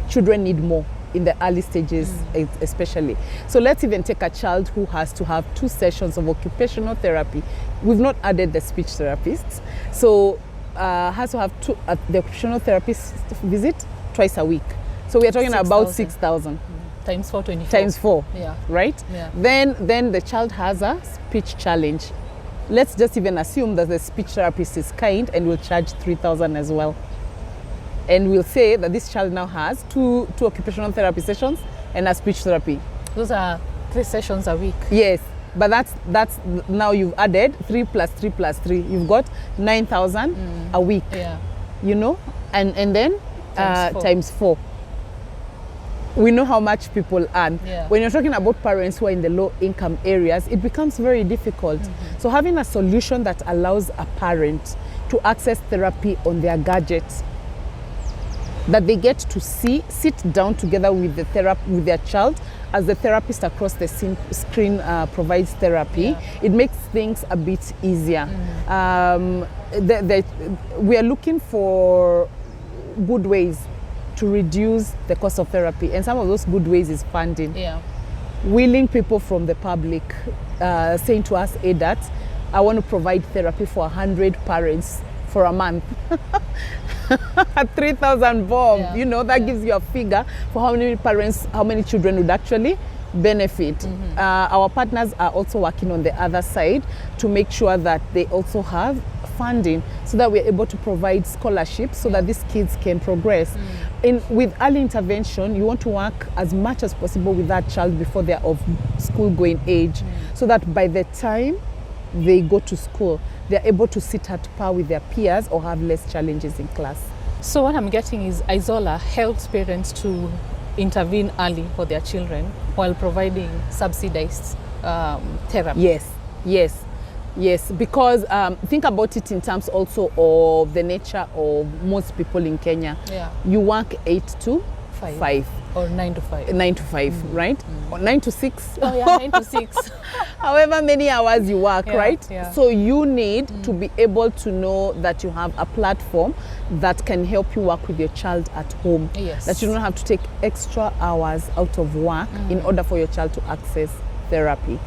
Children need more in the early stages especially. So let's even take a child who has to have 2 sessions of occupational therapy. We've not added the speech therapists. So has to have the occupational therapist visit twice a week. So we are talking about 6,000. Times 4, 24. Times 4, right? Then the child has a speech challenge. Let's just even assume that the speech therapist is kind and will charge 3,000 as well. And we'll say that this child now has two occupational therapy sessions and a speech therapy. Those are 3 sessions a week. Yes, but that's now you've added 3 plus 3 plus 3. You've got 9,000 a week. And then times 4. We know how much people earn. When you're talking about parents who are in the low income areas, it becomes very difficult. So having a solution that allows a parent to access therapy on their gadgets, that they get to sit down together with their child as the therapist across the screen provides therapy, it makes things a bit easier. We are looking for good ways to reduce the cost of therapy, and some of those good ways is funding. Willing people from the public saying to us, ADAT, I want to provide therapy for 100 parents for a month. At 3,000 bob, that gives you a figure for how many parents, how many children would actually benefit. Our partners are also working on the other side to make sure that they also have funding so that we're able to provide scholarships so that these kids can progress. With early intervention, you want to work as much as possible with that child before they're of school going age, so that by the time they go to school, they're able to sit at par with their peers or have less challenges in class. So what I'm getting is iZola helps parents to intervene early for their children while providing subsidized therapy. Yes, because think about it in terms also of the nature of most people in Kenya. You work 8 to 5. Or 9 to 5. 9 to 5, right? Or 9 to 6. Oh yeah, 9 to 6. However many hours you work, right? So you need to be able to know that you have a platform that can help you work with your child at home. That you don't have to take extra hours out of work in order for your child to access therapy.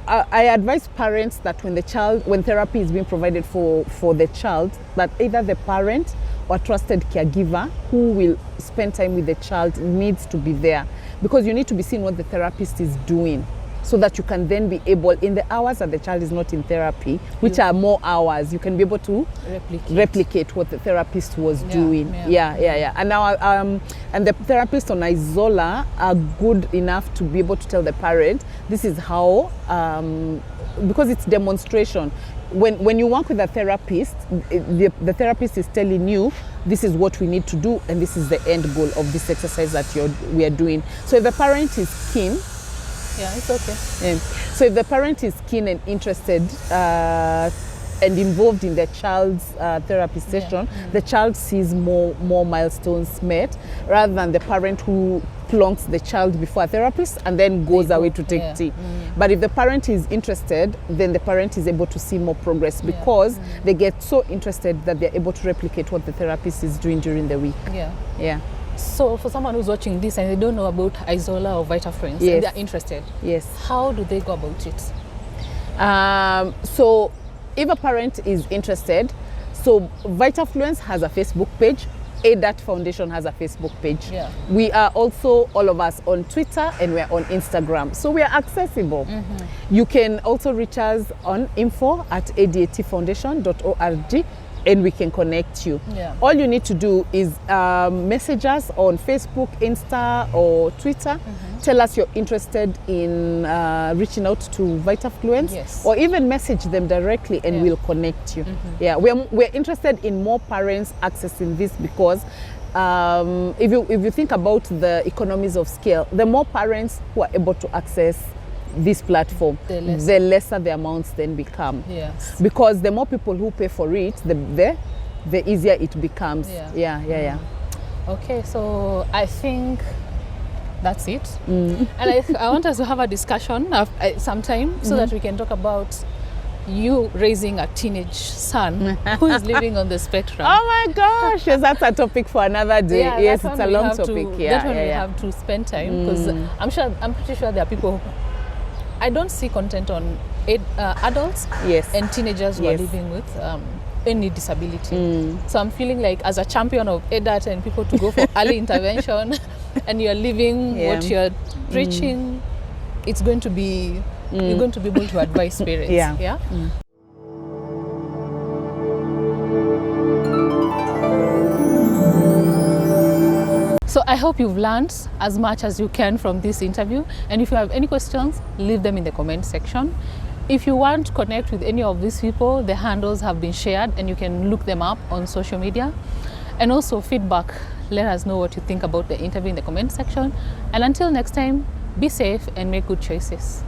I advise parents that when therapy is being provided for the child, that either the parent or trusted caregiver who will spend time with the child needs to be there, because you need to be seeing what the therapist is doing, so that you can then be able, in the hours that the child is not in therapy, which are more hours, you can be able to replicate what the therapist was doing. And now and the therapists on iZola are good enough to be able to tell the parent, this is how, because it's demonstration. When you work with a therapist, the therapist is telling you, this is what we need to do, and this is the end goal of this exercise that we are doing. So if the parent is keen, it's okay. So if the parent is keen and interested and involved in the child's therapy session, the child sees more milestones met, rather than the parent who plonks the child before a therapist and then goes away to take tea. But if the parent is interested, then the parent is able to see more progress, because they get so interested that they're able to replicate what the therapist is doing during the week. So for someone who's watching this and they don't know about iZola or Vitafluence, and they're interested, how do they go about it? So if a parent is interested, so Vitafluence has a Facebook page, ADAT Foundation has a Facebook page. We are also, all of us, on Twitter, and we're on Instagram. So we are accessible. You can also reach us on info@adatfoundation.org, and we can connect you. All you need to do is message us on Facebook, Insta, or Twitter. Tell us you're interested in reaching out to Vitafluence, or even message them directly, and we'll connect you. We're interested in more parents accessing this, because if you think about the economies of scale, the more parents who are able to access this platform, the lesser the amounts then become. Because the more people who pay for it, the easier it becomes. Okay, so I think that's it. And I want us to have a discussion sometime, so that we can talk about you raising a teenage son who is living on the spectrum. Oh my gosh, that's a topic for another day. Yes, it's a long topic. That's when we have to spend time, because I'm pretty sure there are people who, I don't see content on adults and teenagers who are living with any disability. So I'm feeling like, as a champion of ADAT and people to go for early intervention, and you're living what you're preaching, it's going to be, you're going to be able to advise parents. So I hope you've learned as much as you can from this interview. And if you have any questions, leave them in the comment section. If you want to connect with any of these people, the handles have been shared and you can look them up on social media. And also feedback, let us know what you think about the interview in the comment section. And until next time, be safe and make good choices.